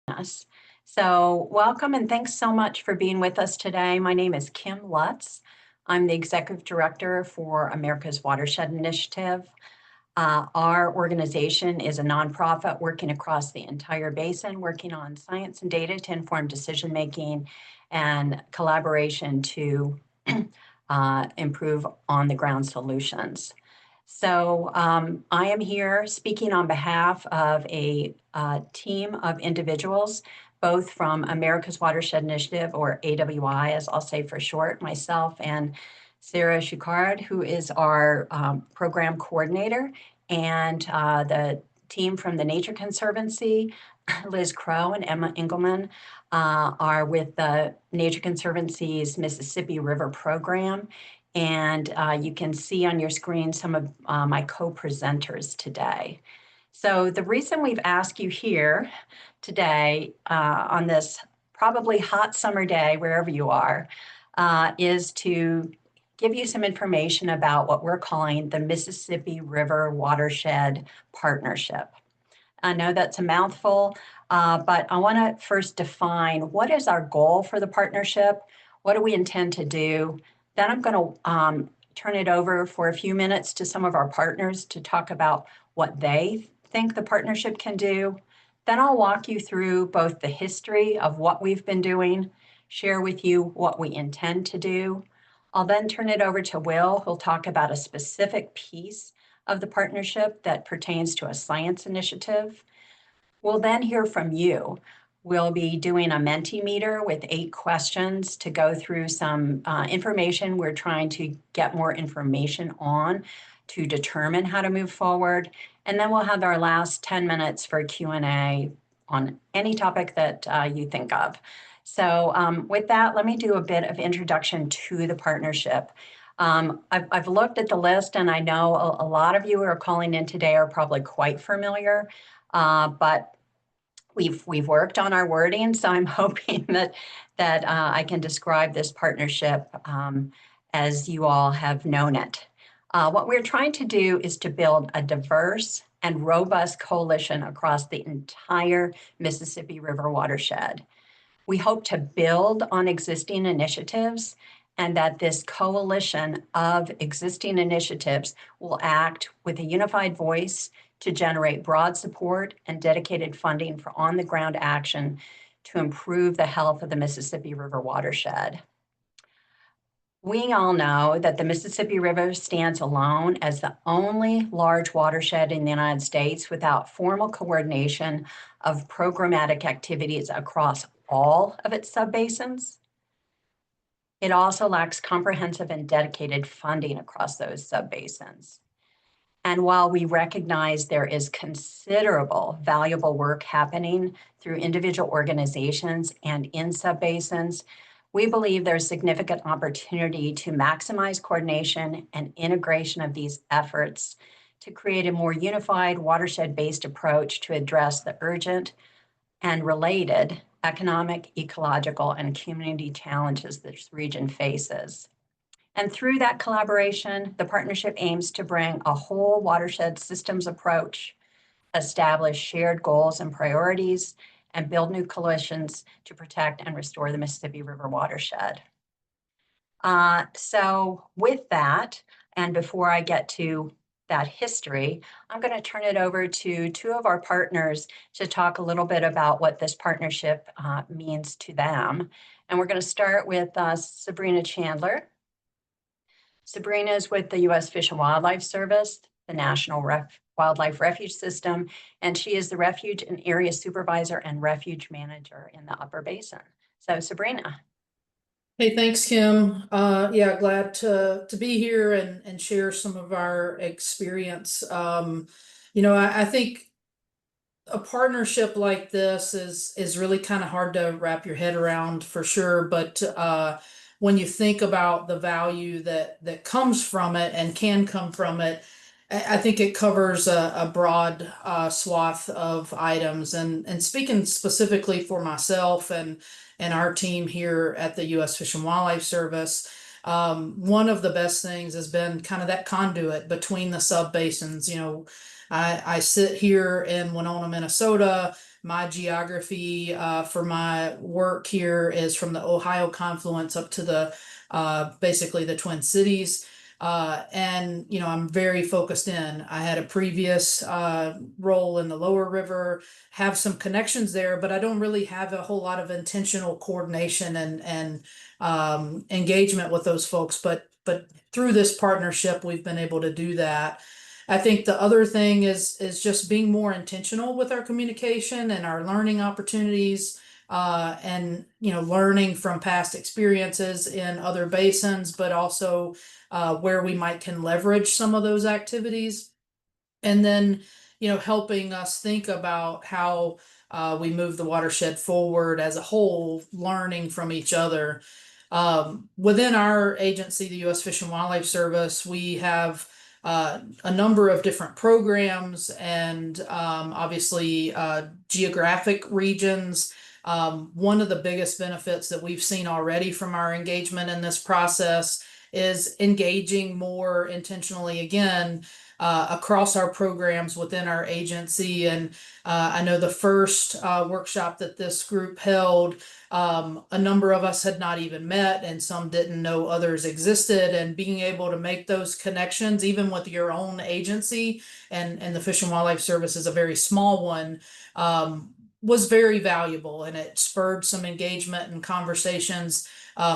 us. So welcome and thanks so much for being with us today. My name is Kim Lutz. I'm the Executive Director for America's Watershed Initiative. Our organization is a nonprofit working across the entire basin, working on science and data to inform decision-making and collaboration to improve on-the-ground solutions. So I am here speaking on behalf of a team of individuals, both from America's Watershed Initiative, or AWI, as I'll say for short, myself and Sarah Shuchard, who is our program coordinator, and the team from the Nature Conservancy, Liz Crow and Emma Engelman, are with the Nature Conservancy's Mississippi River program. And you can see on your screen some of my co-presenters today. So the reason we've asked you here today on this probably hot summer day, wherever you are, is to give you some information about what we're calling the Mississippi River Watershed Partnership. I know that's a mouthful, but I want to first define what is our goal for the partnership, what do we intend to do. Then I'm going to turn it over for a few minutes to some of our partners to talk about what they think the partnership can do. Then I'll walk you through both the history of what we've been doing, share with you what we intend to do. I'll then turn it over to Will, who'll talk about a specific piece of the partnership that pertains to a science initiative. We'll then hear from you. We'll be doing a Mentimeter with 8 questions to go through some information we're trying to get more information on to determine how to move forward. And then we'll have our last 10 minutes for Q&A on any topic that you think of. So with that, let me do a bit of introduction to the partnership. I've looked at the list, and I know a lot of you who are calling in today are probably quite familiar, but we've worked on our wording, so I'm hoping that I can describe this partnership as you all have known it. What we're trying to do is to build a diverse and robust coalition across the entire Mississippi River watershed. We hope to build on existing initiatives, and that this coalition of existing initiatives will act with a unified voice to generate broad support and dedicated funding for on-the-ground action to improve the health of the Mississippi River watershed. We all know that the Mississippi River stands alone as the only large watershed in the United States without formal coordination of programmatic activities across all of its subbasins. It also lacks comprehensive and dedicated funding across those subbasins. And while we recognize there is considerable valuable work happening through individual organizations and in subbasins, we believe there's significant opportunity to maximize coordination and integration of these efforts to create a more unified watershed-based approach to address the urgent and related economic, ecological, and community challenges this region faces. And through that collaboration, the partnership aims to bring a whole watershed systems approach, establish shared goals and priorities, and build new coalitions to protect and restore the Mississippi River watershed. So with that, and before I get to that history, I'm going to turn it over to 2 of our partners to talk a little bit about what this partnership means to them. And we're going to start with Sabrina Chandler. Sabrina is with the U.S. Fish and Wildlife Service, the National Wildlife Refuge System, and she is the Refuge and Area Supervisor and Refuge Manager in the Upper Basin. So Sabrina. Hey, thanks, Kim. Yeah, glad to be here and share some of our experience. I think a partnership like this is really kind of hard to wrap your head around for sure. But when you think about the value that comes from it and can come from it, I think it covers a broad swath of items. And speaking specifically for myself and our team here at the U.S. Fish and Wildlife Service, one of the best things has been kind of that conduit between the subbasins. I sit here in Winona, Minnesota. My geography for my work here is from the Ohio confluence up to the basically the Twin Cities. And I'm very focused in. I had a previous role in the lower river, have some connections there, but I don't really have a whole lot of intentional coordination and engagement with those folks. But through this partnership, we've been able to do that. I think the other thing is just being more intentional with our communication and our learning opportunities, and learning from past experiences in other basins, but also where we might can leverage some of those activities. And then helping us think about how we move the watershed forward as a whole, learning from each other. Within our agency, the U.S. Fish and Wildlife Service, we have a number of different programs and obviously geographic regions. One of the biggest benefits that we've seen already from our engagement in this process is engaging more intentionally again across our programs within our agency. And I know the first workshop that this group held, a number of us had not even met, and some didn't know others existed. And being able to make those connections, even with your own agency, and the Fish and Wildlife Service is a very small one, was very valuable, and it spurred some engagement and conversations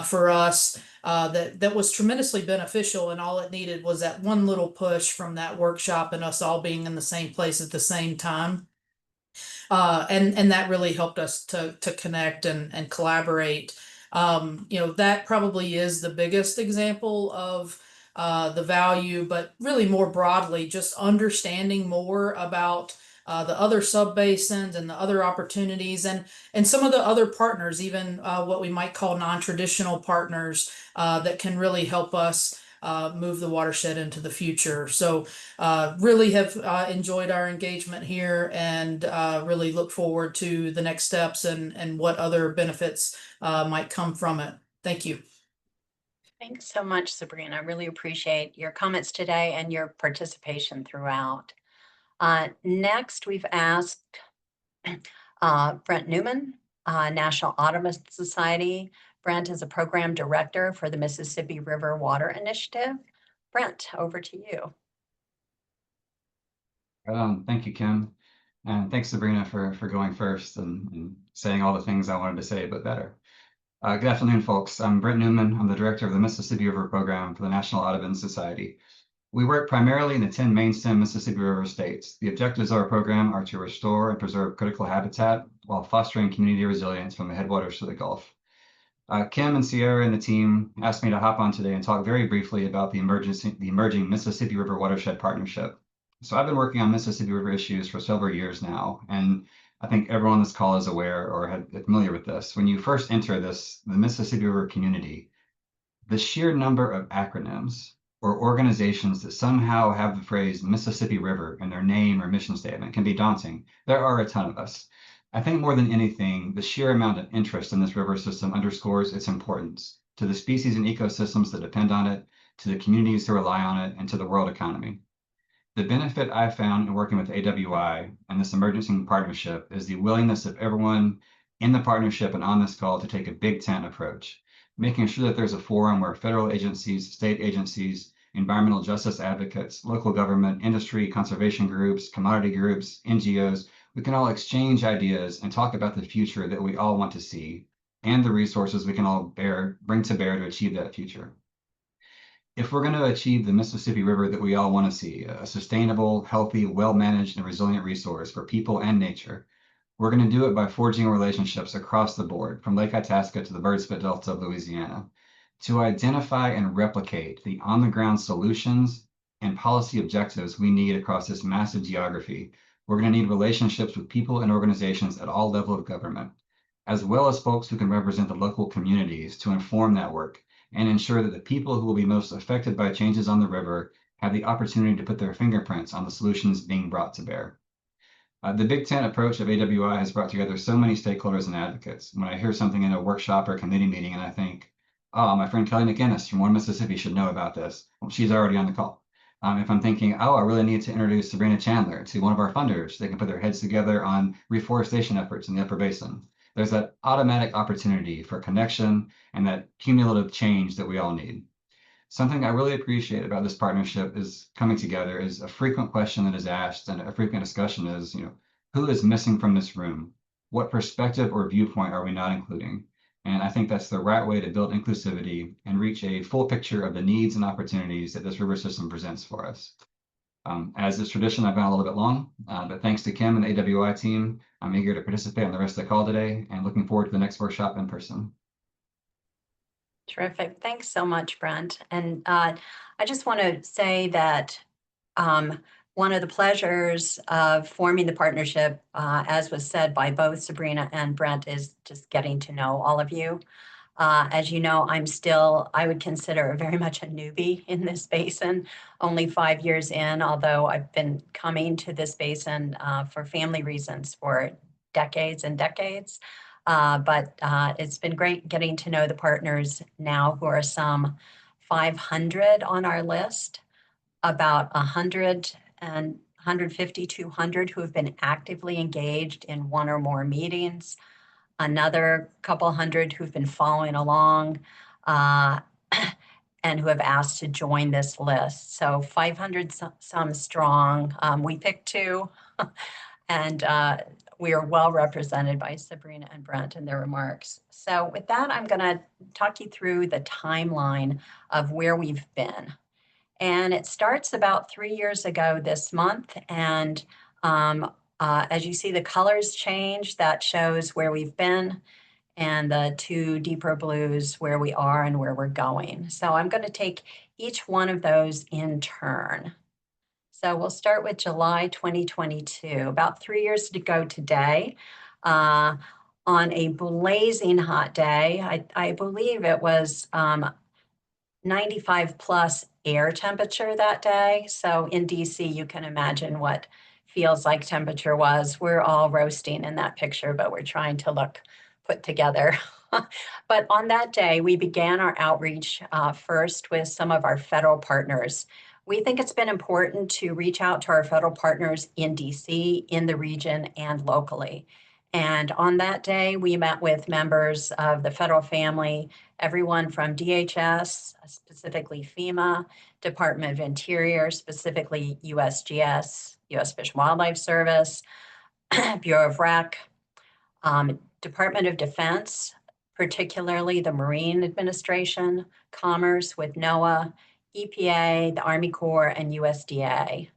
for us that was tremendously beneficial. And all it needed was that one little push from that workshop and us all being in the same place at the same time. And that really helped us to connect and collaborate. That probably is the biggest example of the value, but really more broadly, just understanding more about the other subbasins and the other opportunities and some of the other partners, even what we might call non-traditional partners that can really help us move the watershed into the future. So really have enjoyed our engagement here and really look forward to the next steps and what other benefits might come from it. Thank you. Thanks so much, Sabrina. I really appreciate your comments today and your participation throughout. Next, we've asked Brent Newman, National Audubon Society. Brent is a program director for the Mississippi River Water Initiative. Brent, over to you. Thank you, Kim. And thanks, Sabrina, for going first and saying all the things I wanted to say, but better. Good afternoon, folks. I'm Brent Newman. I'm the director of the Mississippi River Program for the National Audubon Society. We work primarily in the 10 main stem Mississippi River states. The objectives of our program are to restore and preserve critical habitat while fostering community resilience from the headwaters to the Gulf. Kim and Sierra and the team asked me to hop on today and talk very briefly about the emerging Mississippi River Watershed Partnership. So I've been working on Mississippi River issues for several years now, and I think everyone on this call is aware or familiar with this. When you first enter the Mississippi River community, the sheer number of acronyms or organizations that somehow have the phrase Mississippi River in their name or mission statement can be daunting. There are a ton of us. I think more than anything, the sheer amount of interest in this river system underscores its importance to the species and ecosystems that depend on it, to the communities who rely on it, and to the world economy. The benefit I found in working with AWI and this emerging partnership is the willingness of everyone in the partnership and on this call to take a big tent approach, making sure that there's a forum where federal agencies, state agencies, environmental justice advocates, local government, industry, conservation groups, commodity groups, NGOs, we can all exchange ideas and talk about the future that we all want to see and the resources we can all bring to bear to achieve that future. If we're going to achieve the Mississippi River that we all want to see, a sustainable, healthy, well-managed, and resilient resource for people and nature, we're going to do it by forging relationships across the board, from Lake Itasca to the Birdspit Delta of Louisiana, to identify and replicate the on-the-ground solutions and policy objectives we need across this massive geography. We're going to need relationships with people and organizations at all levels of government, as well as folks who can represent the local communities to inform that work and ensure that the people who will be most affected by changes on the river have the opportunity to put their fingerprints on the solutions being brought to bear. The Big Tent approach of AWI has brought together so many stakeholders and advocates. When I hear something in a workshop or committee meeting and I think, oh, my friend Kelly McInnes from One Mississippi should know about this, well, she's already on the call. If I'm thinking, oh, I really need to introduce Sabrina Chandler to one of our funders, they can put their heads together on reforestation efforts in the Upper Basin. There's that automatic opportunity for connection and that cumulative change that we all need. Something I really appreciate about this partnership is coming together is a frequent question that is asked and a frequent discussion is, who is missing from this room? What perspective or viewpoint are we not including? And I think that's the right way to build inclusivity and reach a full picture of the needs and opportunities that this river system presents for us. As is tradition, I've gone a little bit long, but thanks to Kim and the AWI team, I'm eager to participate on the rest of the call today and looking forward to the next workshop in person. Terrific. Thanks so much, Brent. And I just want to say that one of the pleasures of forming the partnership, as was said by both Sabrina and Brent, is just getting to know all of you. As you know, I would consider very much a newbie in this basin, only 5 years in, although I've been coming to this basin for family reasons for decades and decades. But it's been great getting to know the partners now, who are some 500 on our list, about 100 and 150, 200 who have been actively engaged in one or more meetings, another couple hundred who've been following along and who have asked to join this list. So 500 some strong. We picked two and we are well represented by Sabrina and Brent in their remarks. So with that, I'm going to talk you through the timeline of where we've been. And it starts about 3 years ago this month. And as you see, the colors change. That shows where we've been, and the two deeper blues where we are and where we're going. So I'm going to take each one of those in turn. So we'll start with July 2022, about 3 years ago today. On a blazing hot day, I believe it was 95 plus air temperature that day. So in DC, you can imagine what feels like temperature was. We're all roasting in that picture, but we're trying to look put together. But on that day, we began our outreach first with some of our federal partners. We think it's been important to reach out to our federal partners in DC, in the region, and locally. And on that day, we met with members of the federal family, everyone from DHS, specifically FEMA, Department of Interior, specifically USGS, U.S. Fish and Wildlife Service, Bureau of Rec, Department of Defense, particularly the Marine Administration, Commerce with NOAA, EPA, the Army Corps, and USDA.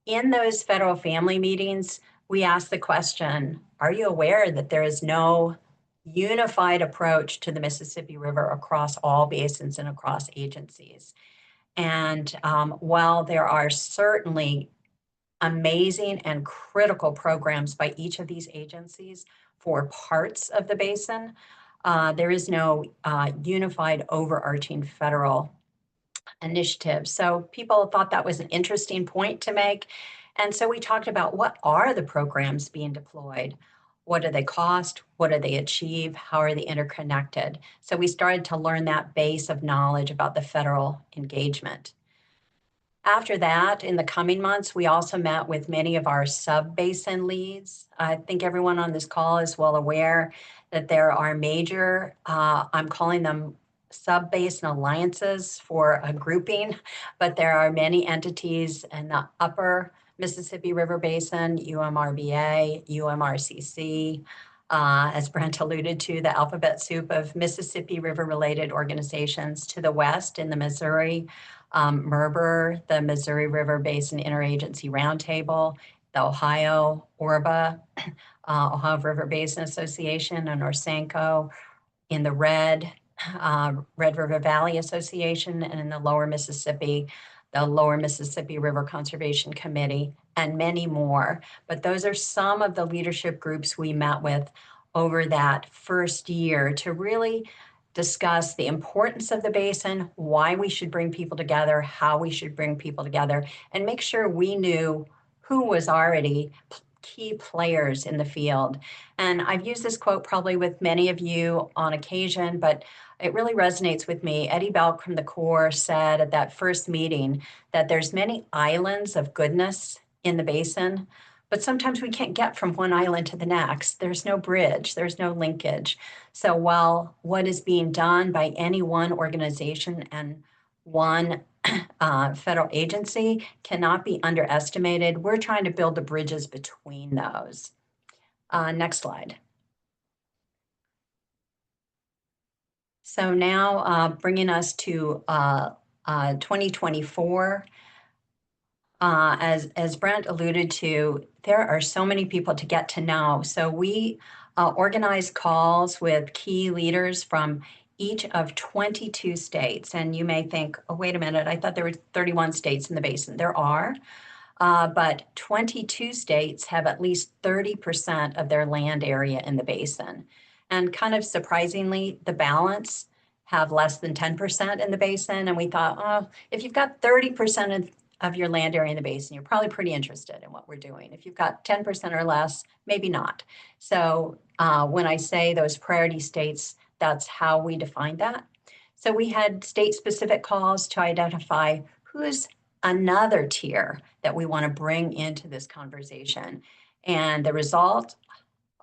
In those federal family meetings, we asked the question, are you aware that there is no unified approach to the Mississippi River across all basins and across agencies? And while there are certainly amazing and critical programs by each of these agencies for parts of the basin, there is no unified overarching federal initiative. So people thought that was an interesting point to make. And so we talked about, what are the programs being deployed? What do they cost? What do they achieve? How are they interconnected? So we started to learn that base of knowledge about the federal engagement. After that, in the coming months, we also met with many of our sub-basin leads. I think everyone on this call is well aware that there are major, I'm calling them sub-basin alliances for a grouping, but there are many entities in the upper Mississippi River Basin, UMRBA, UMRCC, as Brent alluded to, the alphabet soup of Mississippi River-related organizations to the west in the Missouri, MRWP, the Missouri River Basin Interagency Roundtable, the Ohio ORBA, Ohio River Basin Association, and Orsanco, in the Red River Valley Association, and in the Lower Mississippi, the Lower Mississippi River Conservation Committee, and many more. But those are some of the leadership groups we met with over that first year to really discuss the importance of the basin, why we should bring people together, how we should bring people together, and make sure we knew who was already key players in the field. And I've used this quote probably with many of you on occasion, but it really resonates with me. Eddie Belk from the Corps said at that first meeting that there's many islands of goodness in the basin, but sometimes we can't get from one island to the next. There's no bridge, there's no linkage. So while what is being done by any one organization and one federal agency cannot be underestimated, we're trying to build the bridges between those. Next slide. So now bringing us to 2024. As Brent alluded to, there are so many people to get to know. So we organize calls with key leaders from each of 22 states. And you may think, oh, wait a minute, I thought there were 31 states in the basin. There are, but 22 states have at least 30% of their land area in the basin. And kind of surprisingly, the balance have less than 10% in the basin. And we thought, oh, if you've got 30% of your land area in the basin, you're probably pretty interested in what we're doing. If you've got 10% or less, maybe not. So when I say those priority states, that's how we define that. So we had state-specific calls to identify who's another tier that we want to bring into this conversation. And the result,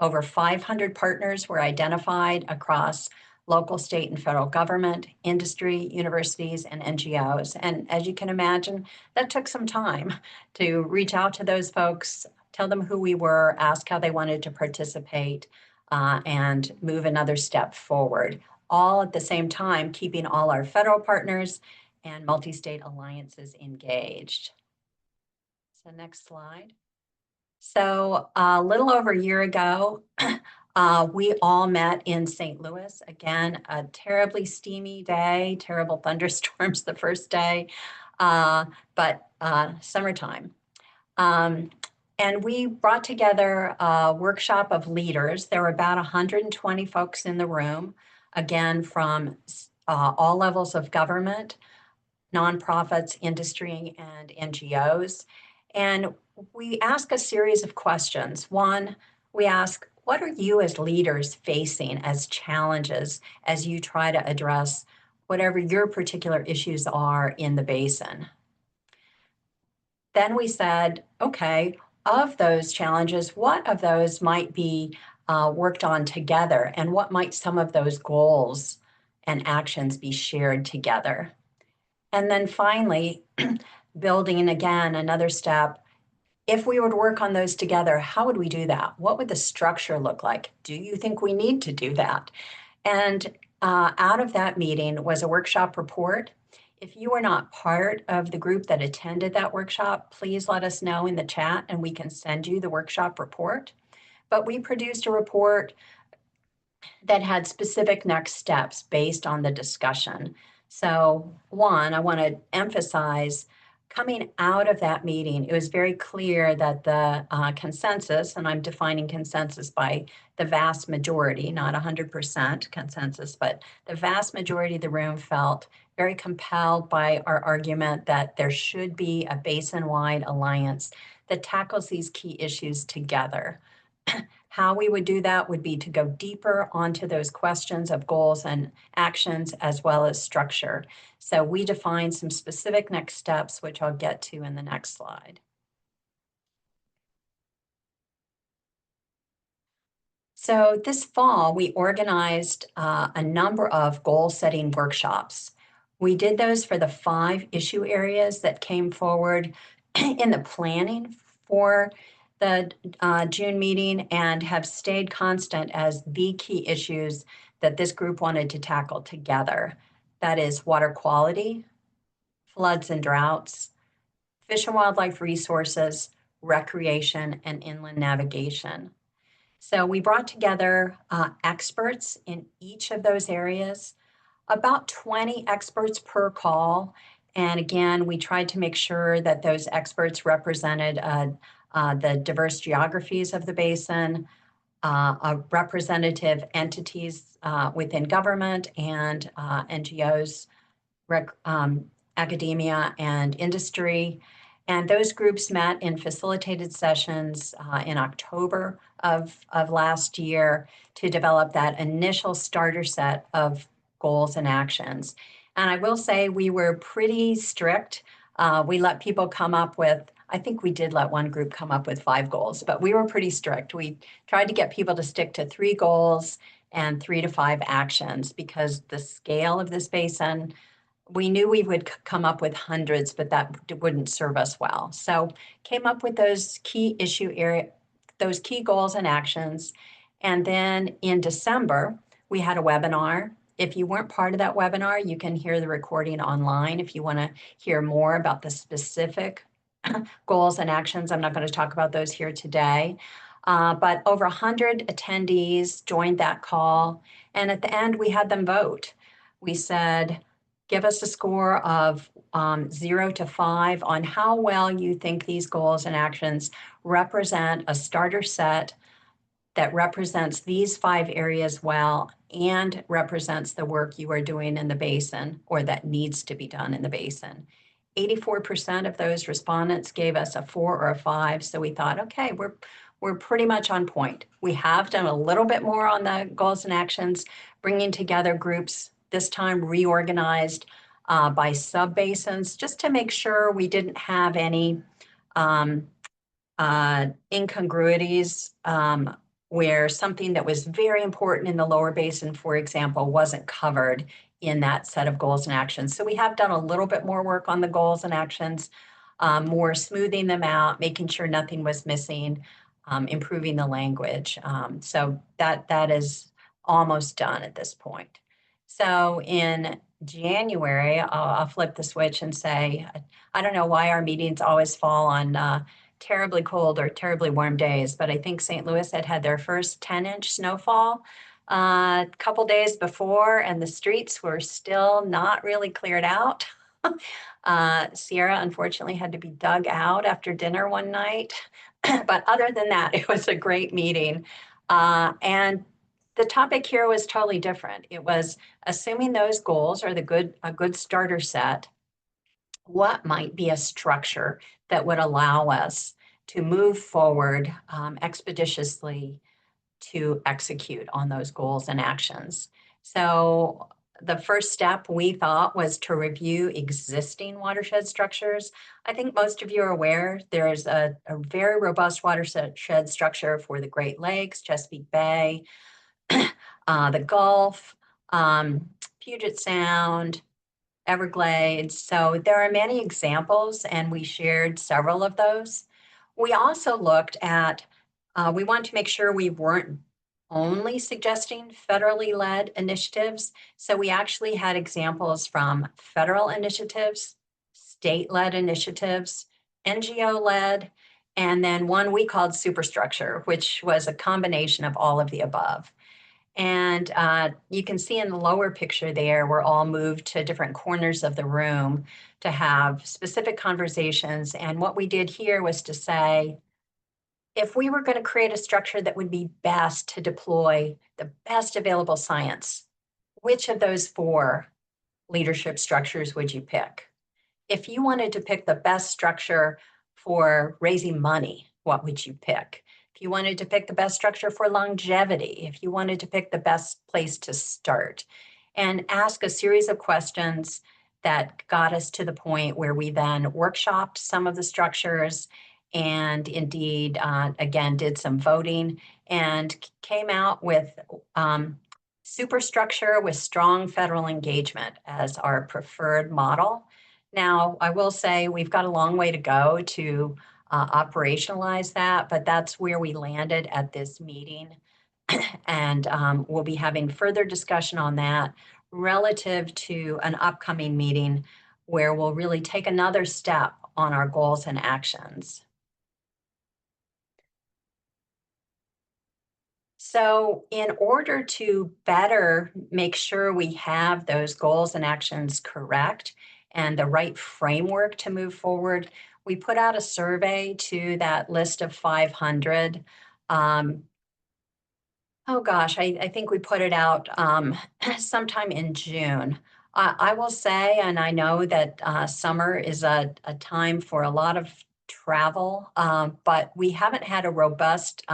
over 500 partners were identified across local, state, and federal government, industry, universities, and NGOs. And as you can imagine, that took some time to reach out to those folks, tell them who we were, ask how they wanted to participate, and move another step forward, all at the same time, keeping all our federal partners and multi-state alliances engaged. So next slide. So a little over a year ago, we all met in St. Louis. Again, a terribly steamy day, terrible thunderstorms the first day, but summertime. And we brought together a workshop of leaders. There were about 120 folks in the room, again, from all levels of government, nonprofits, industry, and NGOs. And we ask a series of questions. One, we ask, what are you as leaders facing as challenges as you try to address whatever your particular issues are in the basin? Then we said, okay, of those challenges, what of those might be worked on together, and what might some of those goals and actions be shared together? And then finally, building again another step, if we would work on those together, how would we do that? What would the structure look like? Do you think we need to do that? And out of that meeting was a workshop report. If you were not part of the group that attended that workshop, please let us know in the chat and we can send you the workshop report. But we produced a report that had specific next steps based on the discussion. So one, I want to emphasize, coming out of that meeting, it was very clear that the consensus, and I'm defining consensus by the vast majority, not 100% consensus, but the vast majority of the room felt very compelled by our argument that there should be a basin-wide alliance that tackles these key issues together. How we would do that would be to go deeper onto those questions of goals and actions as well as structure. So we defined some specific next steps, which I'll get to in the next slide. So this fall, we organized a number of goal-setting workshops. We did those for the 5 issue areas that came forward in the planning for the June meeting and have stayed constant as the key issues that this group wanted to tackle together. That is water quality, floods and droughts, fish and wildlife resources, recreation, and inland navigation. So we brought together experts in each of those areas, about 20 experts per call. And again, we tried to make sure that those experts represented the diverse geographies of the basin, representative entities within government and NGOs, academia and industry. And those groups met in facilitated sessions in October of last year to develop that initial starter set of goals and actions. And I will say we were pretty strict. We let people come up with, I think we did let one group come up with 5 goals, but we were pretty strict. We tried to get people to stick to 3 goals and 3 to 5 actions because the scale of this basin, we knew we would come up with hundreds, but that wouldn't serve us well. So came up with those key those key goals and actions. And then in December, we had a webinar. If you weren't part of that webinar, you can hear the recording online if you want to hear more about the specific goals and actions. I'm not going to talk about those here today. But over 100 attendees joined that call. And at the end, we had them vote. We said, give us a score of 0 to 5 on how well you think these goals and actions represent a starter set that represents these 5 areas well and represents the work you are doing in the basin or that needs to be done in the basin. 84% of those respondents gave us a 4 or a 5. So we thought, okay, we're pretty much on point. We have done a little bit more on the goals and actions, bringing together groups, this time reorganized by sub-basins, just to make sure we didn't have any incongruities where something that was very important in the lower basin, for example, wasn't covered in that set of goals and actions. So we have done a little bit more work on the goals and actions, more smoothing them out, making sure nothing was missing, improving the language. So that is almost done at this point. So in January, I'll flip the switch and say, I don't know why our meetings always fall on terribly cold or terribly warm days, but I think St. Louis had their first 10-inch snowfall a couple days before, and the streets were still not really cleared out. Sierra, unfortunately, had to be dug out after dinner one night. But other than that, it was a great meeting. And the topic here was totally different. It was assuming those goals are a good starter set. What might be a structure that would allow us to move forward expeditiously to execute on those goals and actions? So the first step we thought was to review existing watershed structures. I think most of you are aware there's a very robust watershed structure for the Great Lakes, Chesapeake Bay, the Gulf, Puget Sound, Everglades. So there are many examples, and we shared several of those. We also looked at, we want to make sure we weren't only suggesting federally led initiatives. So we actually had examples from federal initiatives, state-led initiatives, NGO-led, and then one we called superstructure, which was a combination of all of the above. And you can see in the lower picture there, we're all moved to different corners of the room to have specific conversations. And what we did here was to say, if we were going to create a structure that would be best to deploy the best available science, which of those 4 leadership structures would you pick? If you wanted to pick the best structure for raising money, what would you pick? If you wanted to pick the best structure for longevity, if you wanted to pick the best place to start, and ask a series of questions that got us to the point where we then workshopped some of the structures and indeed, again, did some voting and came out with superstructure with strong federal engagement as our preferred model. Now, I will say we've got a long way to go to operationalize that, but that's where we landed at this meeting. And we'll be having further discussion on that relative to an upcoming meeting where we'll really take another step on our goals and actions. So in order to better make sure we have those goals and actions correct and the right framework to move forward, we put out a survey to that list of 500. Oh gosh, I think we put it out sometime in June. I will say, and I know that summer is a time for a lot of travel, but we haven't had a robust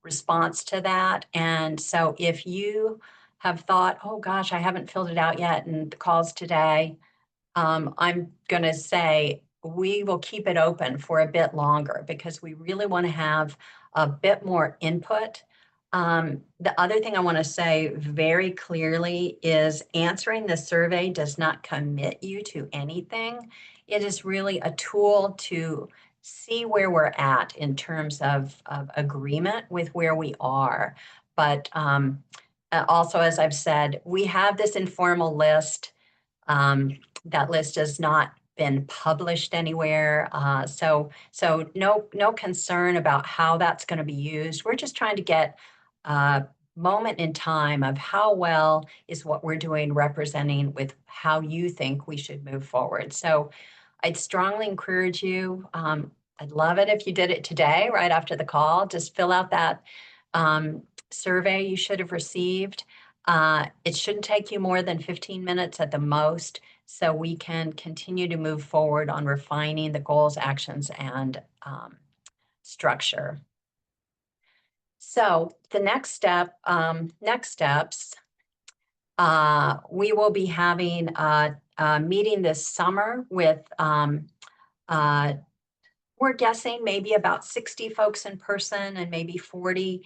response to that. And so if you have thought, oh gosh, I haven't filled it out yet, and the call's today, I'm going to say we will keep it open for a bit longer because we really want to have a bit more input. The other thing I want to say very clearly is answering the survey does not commit you to anything. It is really a tool to see where we're at in terms of agreement with where we are. But also, as I've said, we have this informal list. That list has not been published anywhere. So no concern about how that's going to be used. We're just trying to get a moment in time of how well is what we're doing representing with how you think we should move forward. So I'd strongly encourage you. I'd love it if you did it today, right after the call. Just fill out that survey you should have received. It shouldn't take you more than 15 minutes at the most, so we can continue to move forward on refining the goals, actions, and structure. So the next steps, we will be having a meeting this summer with we're guessing maybe about 60 folks in person and maybe 40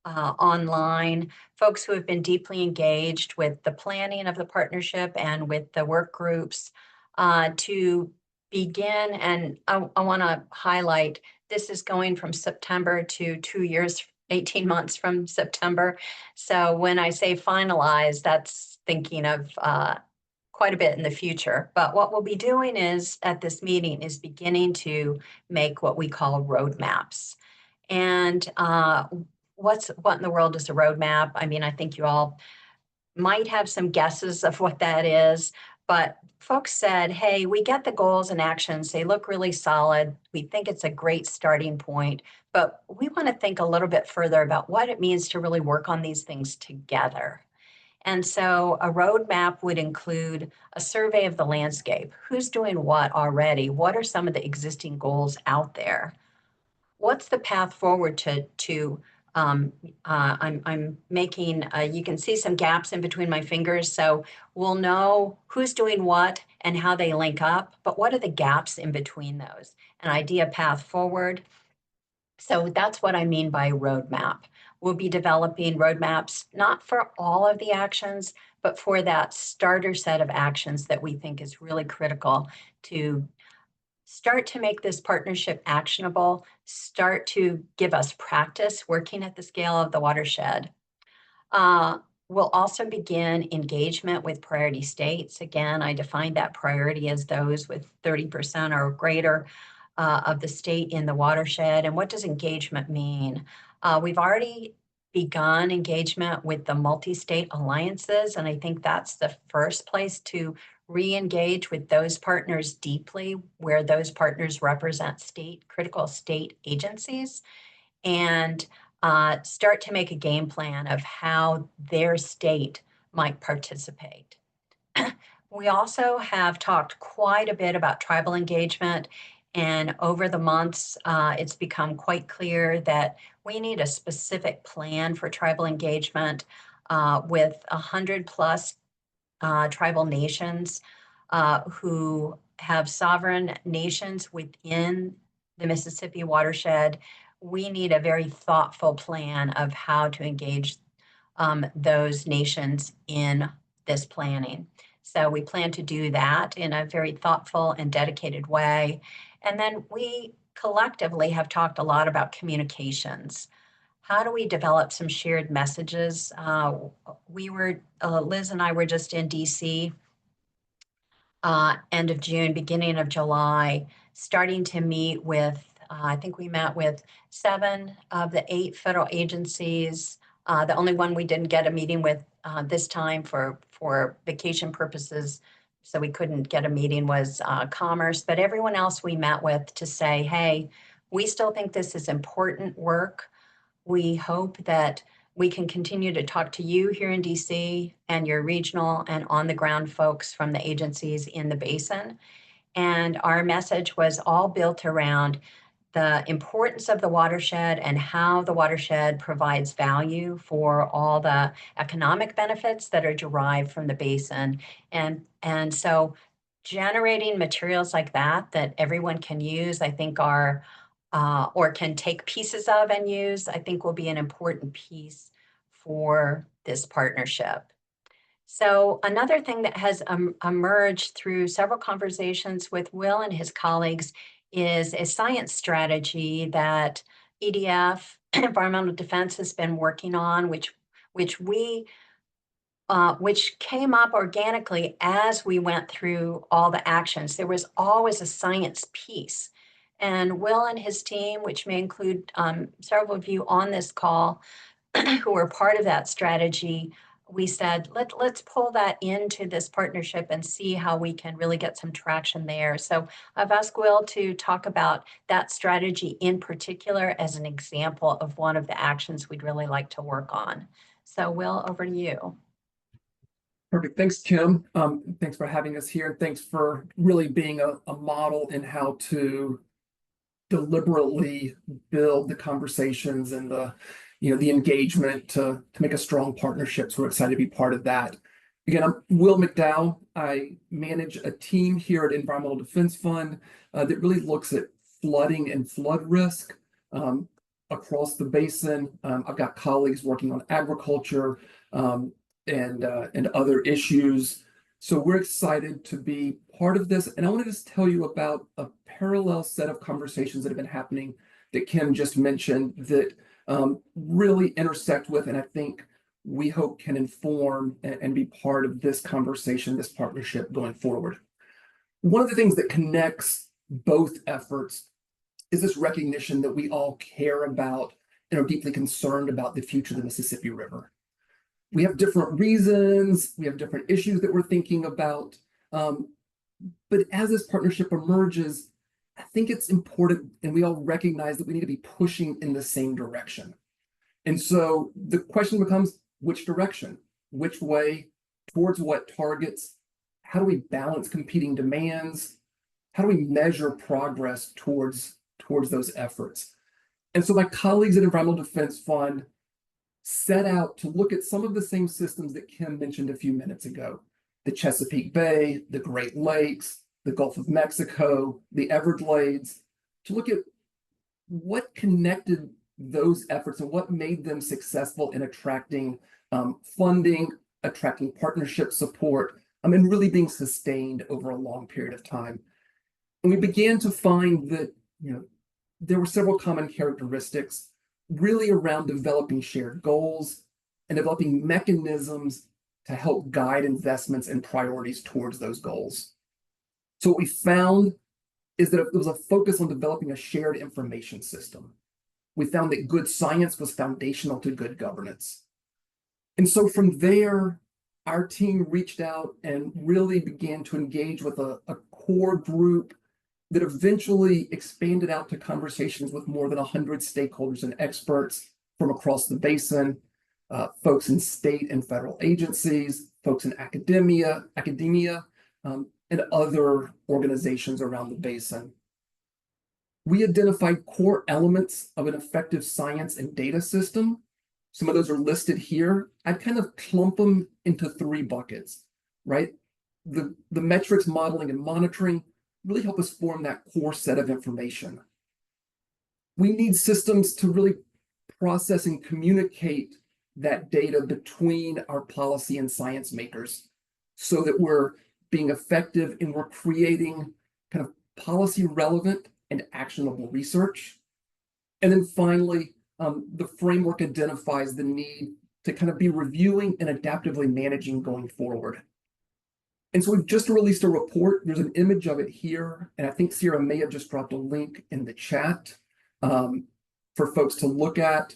online, folks who have been deeply engaged with the planning of the partnership and with the work groups to begin. And I want to highlight, this is going from September to 2 years, 18 months from September. So when I say finalize, that's thinking of quite a bit in the future. But what we'll be doing is at this meeting is beginning to make what we call roadmaps. And what in the world is a roadmap? I mean, I think you all might have some guesses of what that is, but folks said, hey, we get the goals and actions. They look really solid. We think it's a great starting point, but we want to think a little bit further about what it means to really work on these things together. And so a roadmap would include a survey of the landscape. Who's doing what already? What are some of the existing goals out there? What's the path forward to I'm making, you can see some gaps in between my fingers. So we'll know who's doing what and how they link up, but what are the gaps in between those? An idea path forward. So that's what I mean by roadmap. We'll be developing roadmaps, not for all of the actions, but for that starter set of actions that we think is really critical to start to make this partnership actionable, start to give us practice working at the scale of the watershed. We'll also begin engagement with priority states. Again, I define that priority as those with 30% or greater of the state in the watershed. And what does engagement mean? We've already begun engagement with the multi-state alliances, and I think that's the first place to re-engage with those partners deeply, where those partners represent critical state agencies, and start to make a game plan of how their state might participate. We also have talked quite a bit about tribal engagement, and over the months, it's become quite clear that we need a specific plan for tribal engagement with 100 plus tribal nations who have sovereign nations within the Mississippi watershed. We need a very thoughtful plan of how to engage those nations in this planning. So we plan to do that in a very thoughtful and dedicated way. And then we collectively have talked a lot about communications. How do we develop some shared messages? Liz and I were just in DC, end of June, beginning of July, starting to meet with, I think we met with 7 of the 8 federal agencies. The only one we didn't get a meeting with this time for vacation purposes, so we couldn't get a meeting, was Commerce. But everyone else we met with to say, hey, we still think this is important work. We hope that we can continue to talk to you here in DC and your regional and on the ground folks from the agencies in the basin. And our message was all built around the importance of the watershed and how the watershed provides value for all the economic benefits that are derived from the basin. And so generating materials like that everyone can use, I think are or can take pieces of and use, I think will be an important piece for this partnership. So another thing that has emerged through several conversations with Will and his colleagues is a science strategy that EDF, Environmental Defense, has been working on, which came up organically as we went through all the actions. There was always a science piece. And Will and his team, which may include several of you on this call who were part of that strategy, we said, let's pull that into this partnership and see how we can really get some traction there. So I've asked Will to talk about that strategy in particular as an example of one of the actions we'd really like to work on. So Will, over to you. Perfect. Thanks, Kim. Thanks for having us here. And thanks for really being a model in how to deliberately build the conversations and the engagement to make a strong partnership. So we're excited to be part of that. Again, I'm Will McDowell. I manage a team here at Environmental Defense Fund that really looks at flooding and flood risk across the basin. I've got colleagues working on agriculture and other issues. So we're excited to be part of this. And I want to just tell you about a parallel set of conversations that have been happening that Kim just mentioned that really intersect with, and I think we hope can inform and be part of this conversation, this partnership going forward. One of the things that connects both efforts is this recognition that we all care about and are deeply concerned about the future of the Mississippi River. We have different reasons, we have different issues that we're thinking about, but as this partnership emerges, I think it's important, and we all recognize that we need to be pushing in the same direction. And so the question becomes, which direction? Which way? Towards what targets? How do we balance competing demands? How do we measure progress towards those efforts? And so my colleagues at Environmental Defense Fund set out to look at some of the same systems that Kim mentioned a few minutes ago: the Chesapeake Bay, the Great Lakes, the Gulf of Mexico, the Everglades, to look at what connected those efforts and what made them successful in attracting funding, attracting partnership support, and really being sustained over a long period of time. And we began to find that there were several common characteristics really around developing shared goals and developing mechanisms to help guide investments and priorities towards those goals. So what we found is that there was a focus on developing a shared information system. We found that good science was foundational to good governance. And so from there, our team reached out and really began to engage with a core group that eventually expanded out to conversations with more than 100 stakeholders and experts from across the basin, folks in state and federal agencies, folks in academia, and other organizations around the basin. We identified core elements of an effective science and data system. Some of those are listed here. I'd kind of clump them into three buckets, right? The metrics, modeling, and monitoring really help us form that core set of information. We need systems to really process and communicate that data between our policy and science makers so that we're being effective and we're creating kind of policy relevant and actionable research. And then finally, the framework identifies the need to kind of be reviewing and adaptively managing going forward. And so we've just released a report. There's an image of it here, and I think Sierra may have just dropped a link in the chat for folks to look at.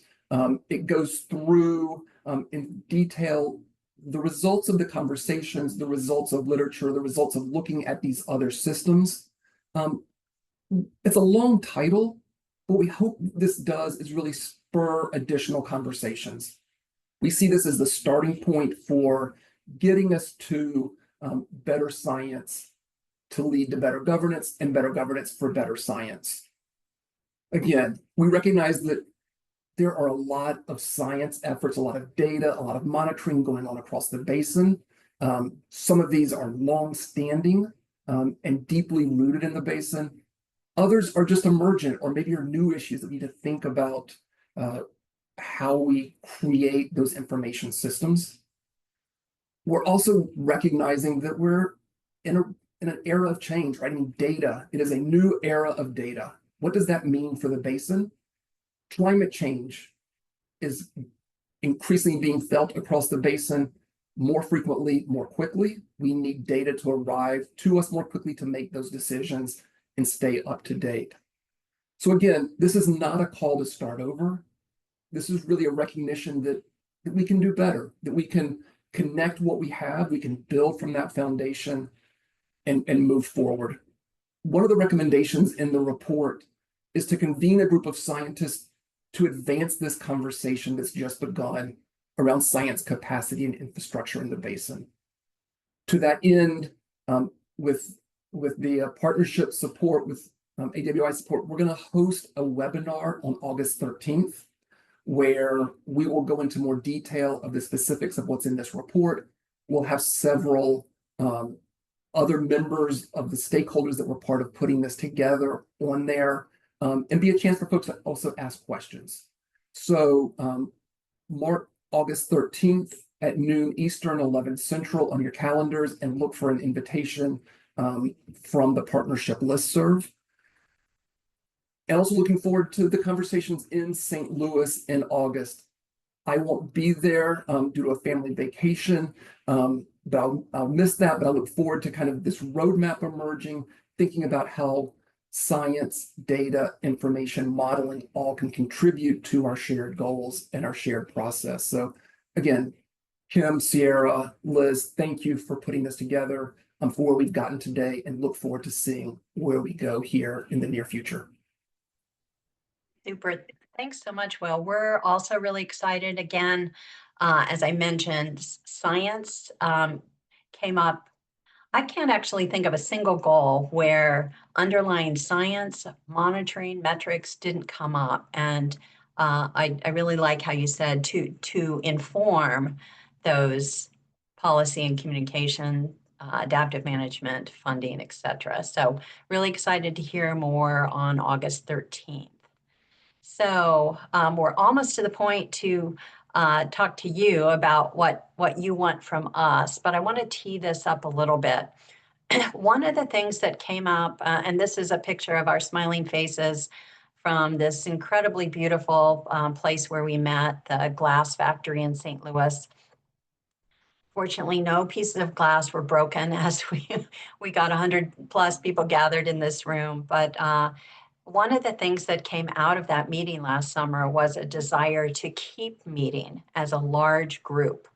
It goes through in detail the results of the conversations, the results of literature, the results of looking at these other systems. It's a long title. What we hope this does is really spur additional conversations. We see this as the starting point for getting us to better science to lead to better governance, and better governance for better science. Again, we recognize that there are a lot of science efforts, a lot of data, a lot of monitoring going on across the basin. Some of these are long-standing and deeply rooted in the basin. Others are just emergent, or maybe are new issues that we need to think about how we create those information systems. We're also recognizing that we're in an era of change, right? I mean, data, it is a new era of data. What does that mean for the basin? Climate change is increasingly being felt across the basin more frequently, more quickly. We need data to arrive to us more quickly to make those decisions and stay up to date. So again, this is not a call to start over. This is really a recognition that we can do better, that we can connect what we have, we can build from that foundation and move forward. One of the recommendations in the report is to convene a group of scientists to advance this conversation that's just begun around science capacity and infrastructure in the basin. To that end, with the partnership support, with AWI support, we're going to host a webinar on August 13th, where we will go into more detail of the specifics of what's in this report. We'll have several other members of the stakeholders that were part of putting this together on there, and be a chance for folks to also ask questions. So mark August 13th at noon Eastern, 11 Central on your calendars, and look for an invitation from the partnership listserv. And also looking forward to the conversations in St. Louis in August. I won't be there due to a family vacation, but I'll miss that, but I look forward to kind of this roadmap emerging, thinking about how science, data, information, modeling all can contribute to our shared goals and our shared process. So again, Kim, Sierra, Liz, thank you for putting this together for where we've gotten today, and look forward to seeing where we go here in the near future. Super. Thanks so much, Will. We're also really excited. Again, as I mentioned, science came up. I can't actually think of a single goal where underlying science, monitoring, metrics didn't come up. And I really like how you said to inform those policy and communication, adaptive management, funding, et cetera. So really excited to hear more on August 13th. So we're almost to the point to talk to you about what you want from us, but I want to tee this up a little bit. One of the things that came up, and this is a picture of our smiling faces from this incredibly beautiful place where we met, the glass factory in St. Louis. Fortunately, no pieces of glass were broken as we got 100+ people gathered in this room, but one of the things that came out of that meeting last summer was a desire to keep meeting as a large group.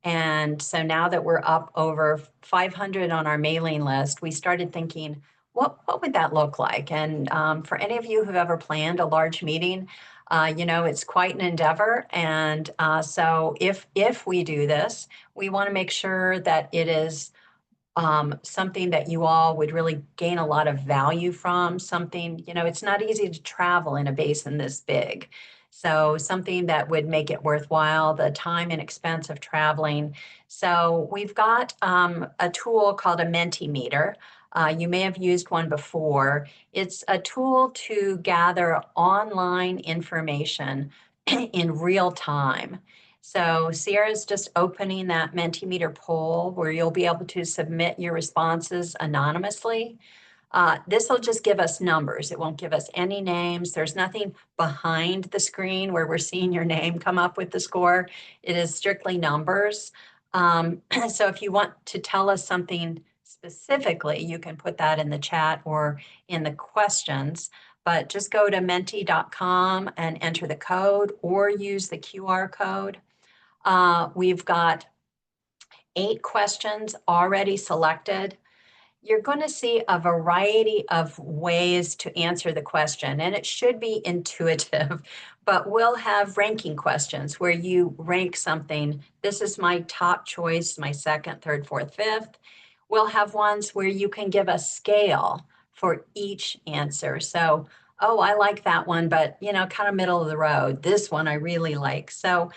And so now that we're up over 500 on our mailing list, we started thinking, what would that look like? And for any of you who've ever planned a large meeting, it's quite an endeavor. And so if we do this, we want to make sure that it is something that you all would really gain a lot of value from, something, it's not easy to travel in a basin this big. So something that would make it worthwhile, the time and expense of traveling. So we've got a tool called a Mentimeter. You may have used one before. It's a tool to gather online information in real time. So Sierra's just opening that Mentimeter poll where you'll be able to submit your responses anonymously. This will just give us numbers. It won't give us any names. There's nothing behind the screen where we're seeing your name come up with the score. It is strictly numbers. So if you want to tell us something specifically, you can put that in the chat or in the questions. But just go to menti.com and enter the code or use the QR code. We've got 8 questions already selected. you're going to see a variety of ways to answer the question, and it should be intuitive, but we'll have ranking questions where you rank something. This is my top choice, my second, third, fourth, fifth. We'll have ones where you can give a scale for each answer. So, oh, I like that one, but kind of middle of the road. This one I really like. So,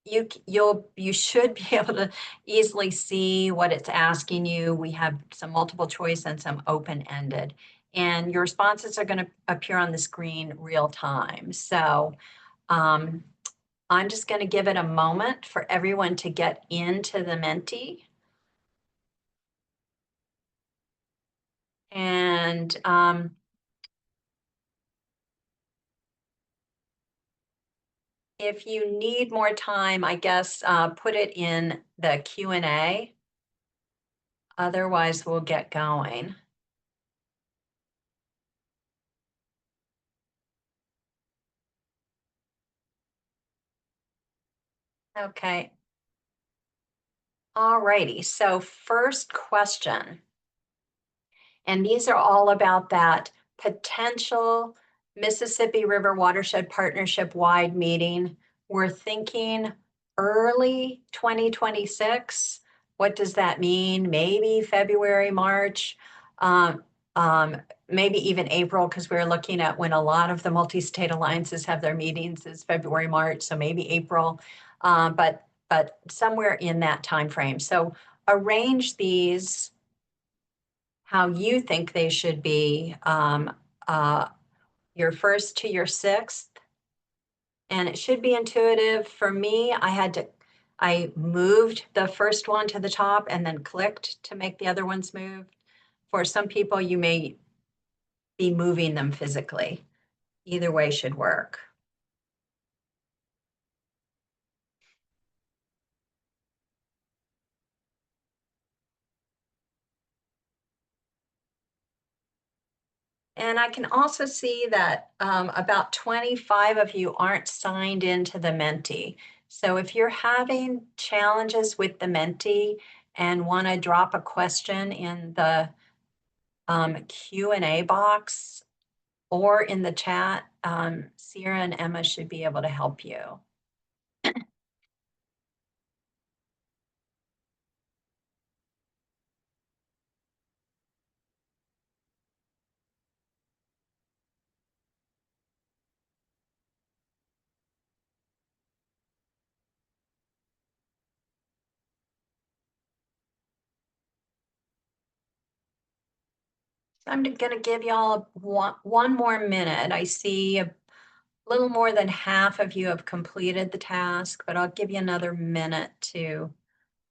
you should be able to easily see what it's asking you. We have some multiple choice and some open-ended, and your responses are going to appear on the screen real time. So I'm just going to give it a moment for everyone to get into the Menti. And if you need more time, I guess put it in the Q&A. Otherwise, we'll get going. Okay. All righty. So first question. And these are all about that potential Mississippi River Watershed Partnership wide meeting. We're thinking early 2026. What does that mean? Maybe February, March, um, maybe even April, because we're looking at when a lot of the multi-state alliances have their meetings is February, March, so maybe April, but somewhere in that time frame. So arrange these how you think they should be, your first to your sixth. And it should be intuitive. For me, I moved the first one to the top and then clicked to make the other ones move. For some people, you may be moving them physically. Either way should work. And I can also see that about 25 of you aren't signed into the Menti. So if you're having challenges with the Menti and want to drop a question in the Q&A box or in the chat, Sierra and Emma should be able to help you. I'm going to give y'all one more minute. I see a little more than half of you have completed the task, but I'll give you another minute to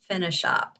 finish up.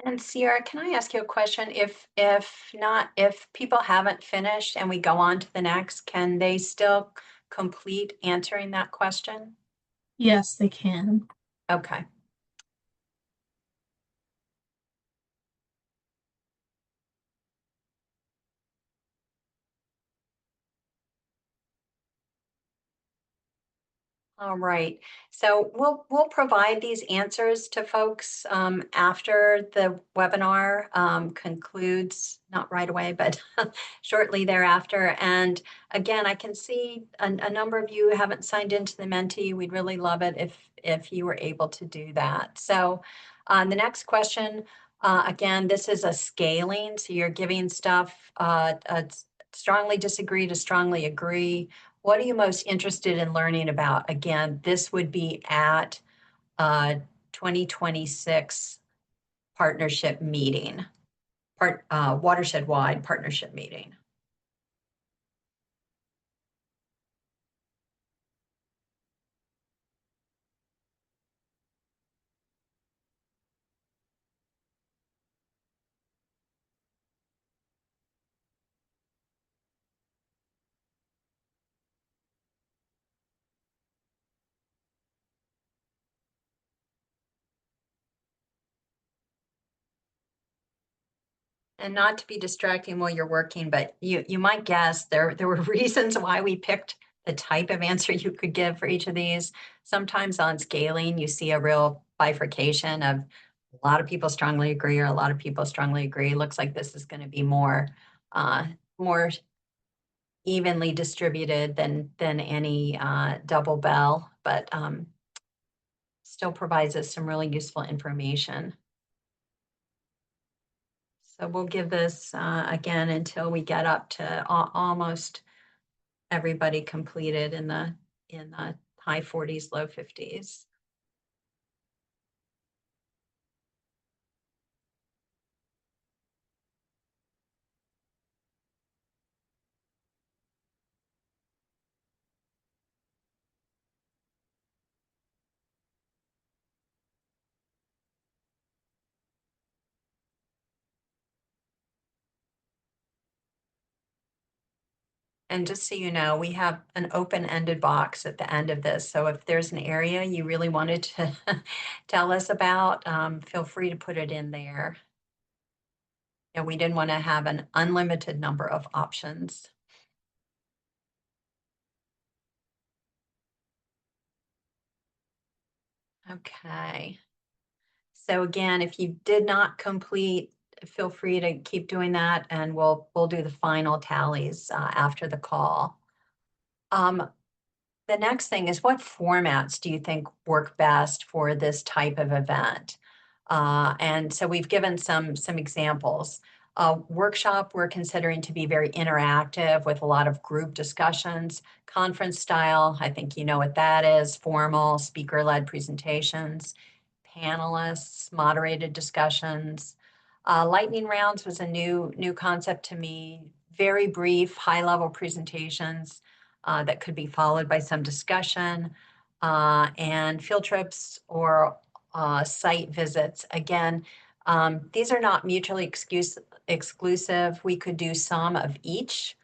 And Sierra, can I ask you a question? If people haven't finished and we go on to the next, can they still complete answering that question? Yes, they can. Okay. All right, so we'll provide these answers to folks after the webinar concludes, not right away, but shortly thereafter. And again, I can see a number of you haven't signed into the Menti. We'd really love it if you were able to do that. So the next question, again, this is a scaling, so you're giving stuff strongly disagree to strongly agree. What are you most interested in learning about? Again, this would be at 2026 partnership meeting, watershed-wide partnership meeting. And not to be distracting while you're working, but you might guess there were reasons why we picked the type of answer you could give for each of these. Sometimes on scaling, you see a real bifurcation of a lot of people strongly agree or a lot of people strongly agree. Looks like this is going to be more evenly distributed than any double bell, but still provides us some really useful information. So we'll give this again until we get up to almost everybody completed in the high 40s, low 50s. And just so you know, we have an open-ended box at the end of this. So if there's an area you really wanted to tell us about, feel free to put it in there. Yeah, we didn't want to have an unlimited number of options. Okay. So again, if you did not complete, feel free to keep doing that, and we'll do the final tallies after the call. The next thing is, what formats do you think work best for this type of event? And so we've given some examples. Workshop we're considering to be very interactive with a lot of group discussions. Conference style, I think you know what that is, formal, speaker-led presentations. Panelists, moderated discussions. Lightning rounds was a new concept to me. Very brief, high-level presentations that could be followed by some discussion, and field trips or site visits. Again, these are not mutually exclusive. We could do some of each.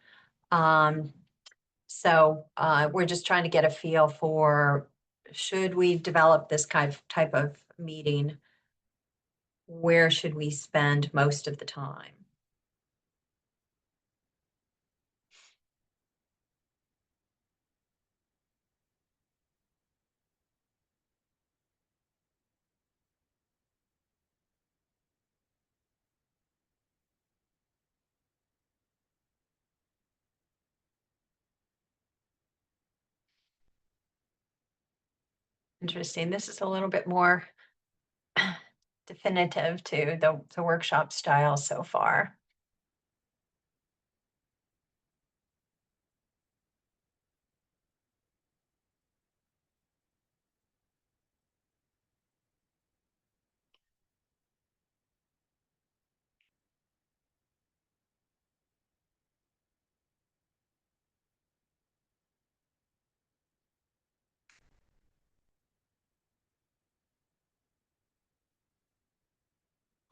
So we're just trying to get a feel for, should we develop this type of meeting? Where should we spend most of the time? Interesting. This is a little bit more definitive to the workshop style so far.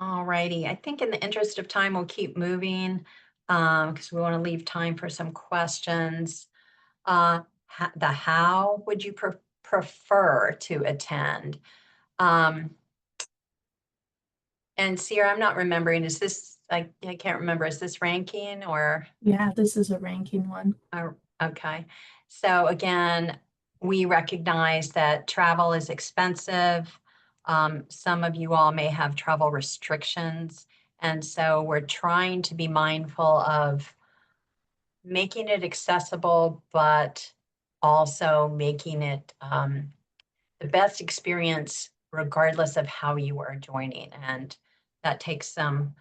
All righty. I think in the interest of time, we'll keep moving because we want to leave time for some questions. The how would you prefer to attend? And Sierra, I'm not remembering, is this, I can't remember, is this ranking or? Yeah, this is a ranking one. Okay. So again, we recognize that travel is expensive. Some of you all may have travel restrictions. And so we're trying to be mindful of making it accessible, but also making it the best experience regardless of how you are joining. And that takes some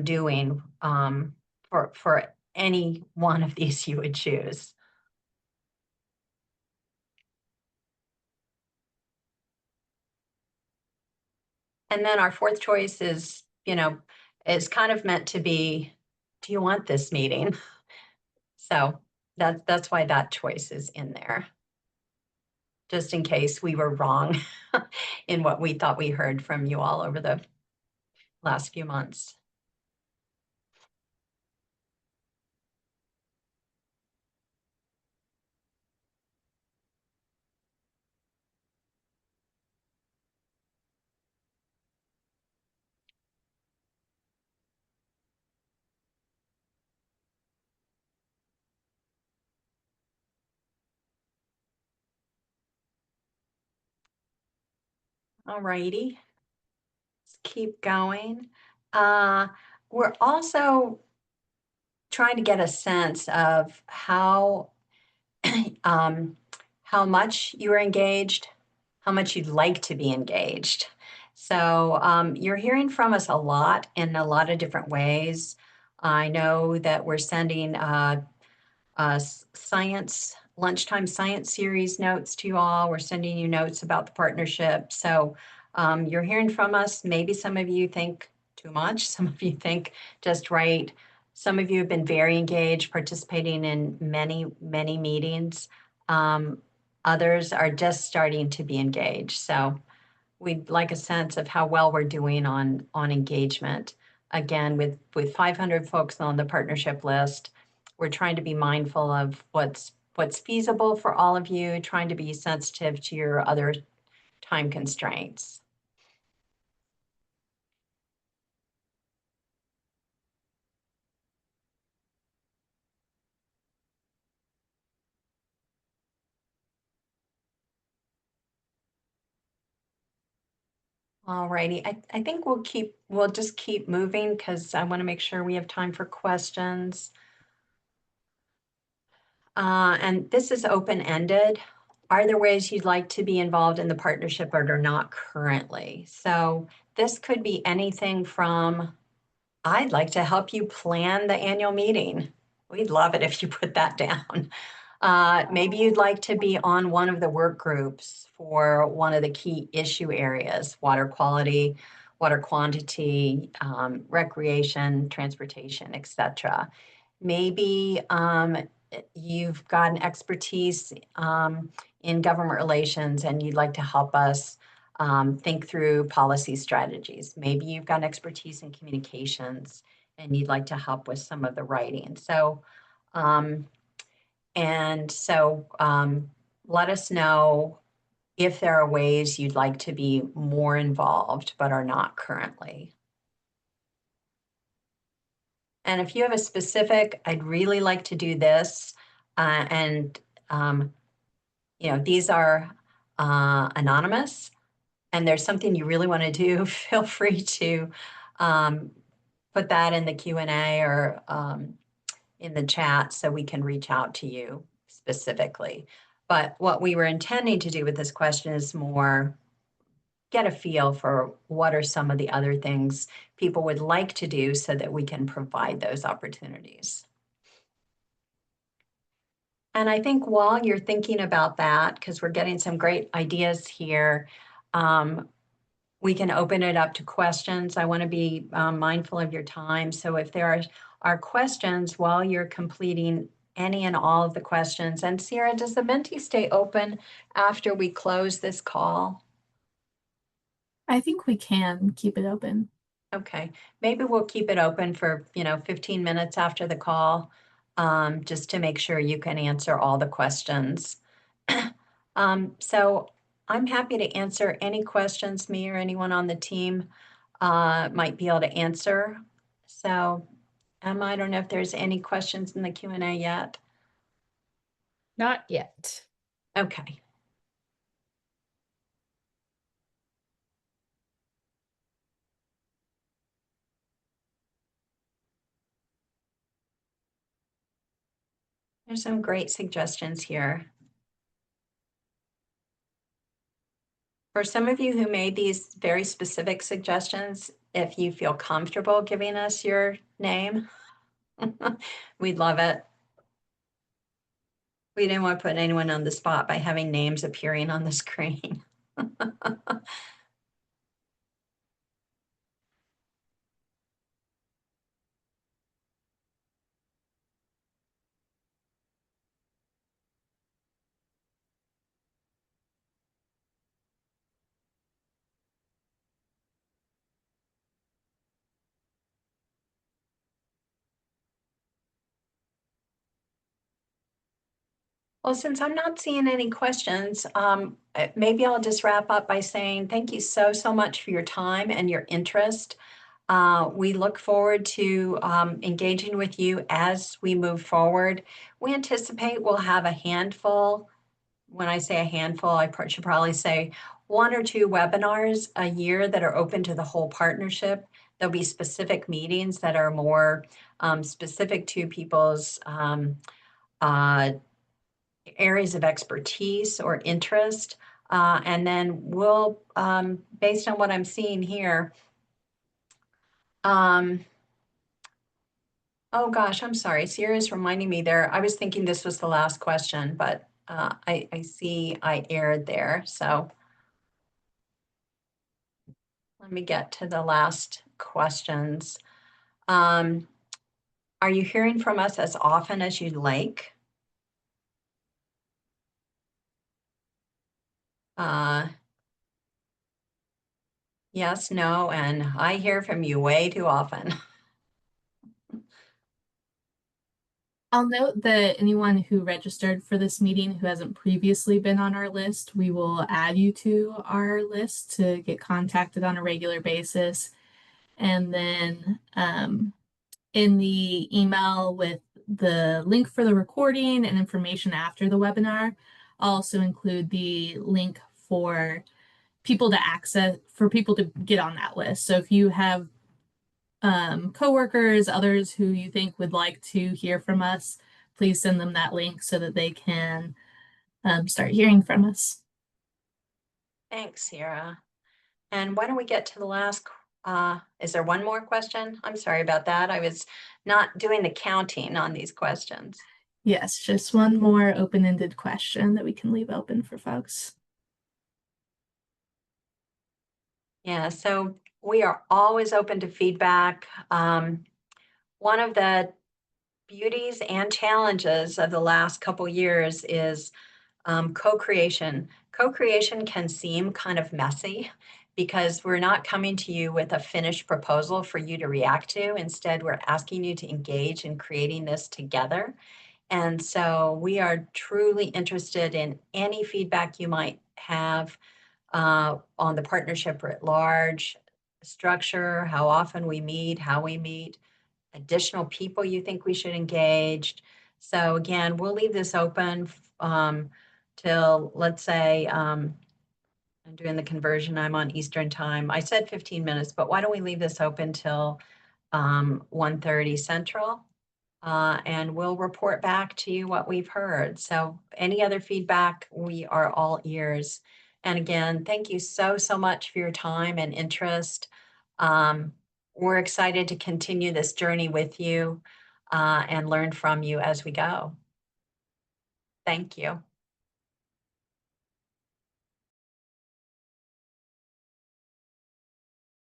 doing for any one of these you would choose. And then our fourth choice is, is kind of meant to be, do you want this meeting? So that's why that choice is in there. Just in case we were wrong in what we thought we heard from you all over the last few months. All righty. Let's keep going. We're also trying to get a sense of um, how much you are engaged, how much you'd like to be engaged. So you're hearing from us a lot in a lot of different ways. I know that we're sending science, lunchtime science series notes to you all. We're sending you notes about the partnership. So you're hearing from us. Maybe some of you think too much. Some of you think just right. Some of you have been very engaged, participating in many, many meetings. Others are just starting to be engaged. So we'd like a sense of how well we're doing on engagement. Again, with 500 folks on the partnership list, we're trying to be mindful of what's feasible for all of you, trying to be sensitive to your other time constraints. All righty, I think we'll just keep moving because I want to make sure we have time for questions. And this is open-ended. Are there ways you'd like to be involved in the partnership or are not currently? So this could be anything from, I'd like to help you plan the annual meeting. We'd love it if you put that down. Maybe you'd like to be on one of the work groups for one of the key issue areas, water quality, water quantity, recreation, transportation, et cetera. Maybe you've got an expertise in government relations and you'd like to help us think through policy strategies. Maybe you've got an expertise in communications and you'd like to help with some of the writing. So, let us know if there are ways you'd like to be more involved but are not currently. And if you have a specific, I'd really like to do this, these are anonymous, and there's something you really want to do, feel free to put that in the Q&A or in the chat so we can reach out to you specifically. But what we were intending to do with this question is more get a feel for what are some of the other things people would like to do so that we can provide those opportunities. And I think while you're thinking about that, because we're getting some great ideas here, we can open it up to questions. I want to be mindful of your time. So if there are questions while you're completing any and all of the questions, and Sierra, does the Menti stay open after we close this call? I think we can keep it open. Okay, maybe we'll keep it open for 15 minutes after the call, just to make sure you can answer all the questions. So I'm happy to answer any questions me or anyone on the team might be able to answer. So Emma, I don't know if there's any questions in the Q&A yet. Not yet. Okay. There's some great suggestions here. For some of you who made these very specific suggestions, if you feel comfortable giving us your name, we'd love it. We didn't want to put anyone on the spot by having names appearing on the screen. Well, since I'm not seeing any questions, maybe I'll just wrap up by saying thank you so much for your time and your interest. We look forward to engaging with you as we move forward. We anticipate we'll have a handful. When I say a handful, I should probably say 1 or 2 webinars a year that are open to the whole partnership. There'll be specific meetings that are more specific to people's areas of expertise or interest. And then we'll, based on what I'm seeing here, oh gosh, I'm sorry. Sierra's reminding me there. I was thinking this was the last question, but I see I erred there. So let me get to the last questions. Are you hearing from us as often as you'd like? Yes, no, and I hear from you way too often. I'll note that anyone who registered for this meeting who hasn't previously been on our list, we will add you to our list to get contacted on a regular basis. And then in the email with the link for the recording and information after the webinar, I'll also include the link for people to access, for people to get on that list. So if you have coworkers, others who you think would like to hear from us, please send them that link so that they can start hearing from us. Thanks, Sierra. And why don't we get to the last, is there one more question? I'm sorry about that. I was not doing the counting on these questions. Yes, just one more open-ended question that we can leave open for folks. Yeah, so we are always open to feedback. One of the beauties and challenges of the last couple years is co-creation. Co-creation can seem kind of messy because we're not coming to you with a finished proposal for you to react to. Instead, we're asking you to engage in creating this together. And so we are truly interested in any feedback you might have on the partnership at large, structure, how often we meet, how we meet, additional people you think we should engage. So again, we'll leave this open till, let's say, I'm doing the conversion, I'm on Eastern time. I said 15 minutes, but why don't we leave this open till 1:30 Central? And we'll report back to you what we've heard. So any other feedback, we are all ears. And again, thank you so much for your time and interest. We're excited to continue this journey with you and learn from you as we go. Thank you.